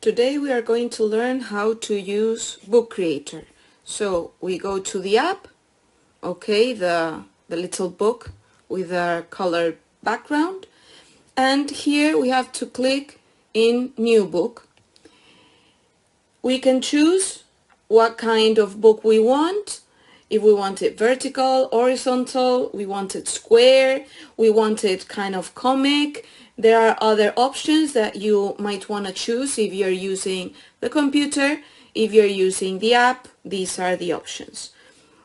Today we are going to learn how to use Bookcreator. So we go to the app, okay, the little book with a colored background, and here we have to click in New Book. We can choose what kind of book we want. If we want it vertical, horizontal, we want it square, we want it kind of comic. There are other options that you might want to choose if you're using the computer. If you're using the app, these are the options.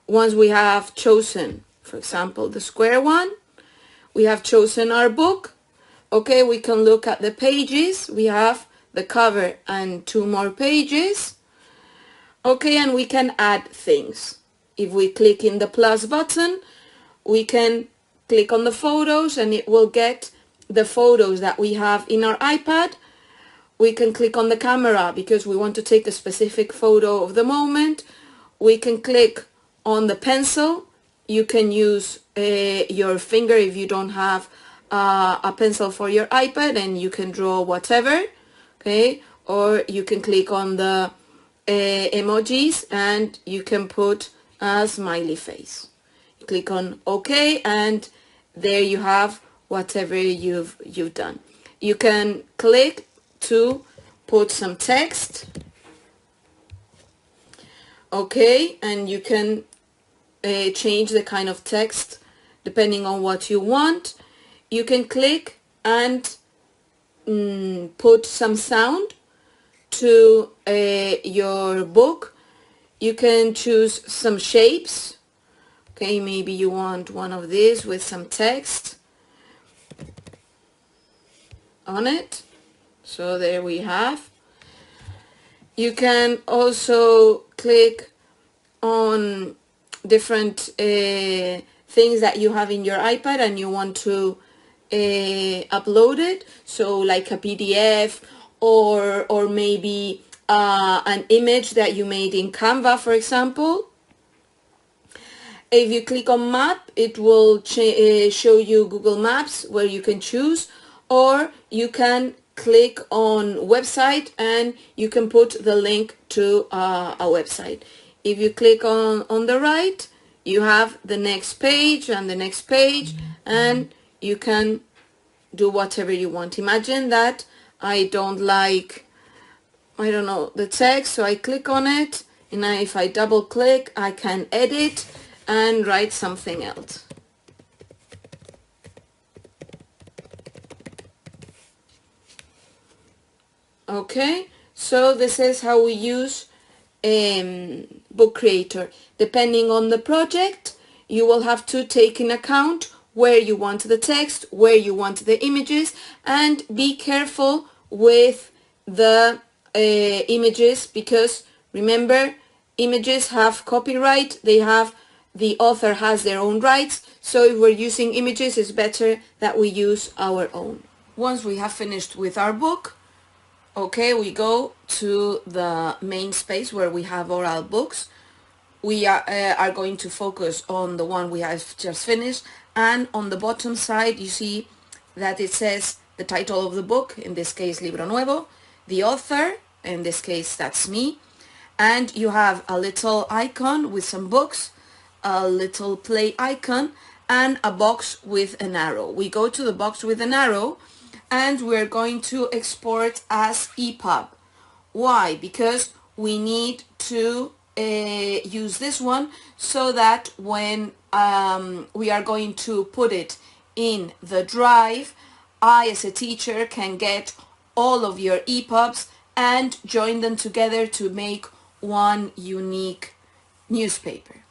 Once we have chosen, for example, the square one, we have chosen our book. Okay, we can look at the pages. We have the cover and 2 more pages. Okay, and we can add things. If we click in the plus button, we can click on the photos and it will get the photos that we have in our iPad. We can click on the camera because we want to take a specific photo of the moment. We can click on the pencil. You can use your finger if you don't have a pencil for your iPad, and you can draw whatever, okay? Or you can click on the emojis and you can put a smiley face. You click on OK, and there you have whatever you've done. You can click to put some text, okay, and you can change the kind of text depending on what you want. You can click and put some sound to your book. You can choose some shapes. Okay, maybe you want one of these with some text on it. So there we have. You can also click on different things that you have in your iPad and you want to upload it. So like a PDF or maybe an image that you made in Canva, for example. If you click on map, it will show you Google Maps where you can choose, or you can click on website and you can put the link to a website. If you click on the right, you have the next page and the next page, and you can do whatever you want. Imagine that I don't like, I don't know, the text, so I click on it, and if I double click, I can edit and write something else. Okay, so this is how we use Bookcreator. Depending on the project, you will have to take in account where you want the text, where you want the images, and be careful with the images, because remember, images have copyright. The author has their own rights, so if we're using images, it's better that we use our own. Once we have finished with our book, okay, we go to the main space where we have all our books. We are going to focus on the one we have just finished, and on the bottom side you see that it says the title of the book, in this case Libro Nuevo, the author, in this case that's me, and you have a little icon with some books, a little play icon, and a box with an arrow. We go to the box with an arrow and we're going to export as EPUB. Why? Because we need to use this one so that when we are going to put it in the drive, I as a teacher can get all of your EPUBs and join them together to make one unique newspaper.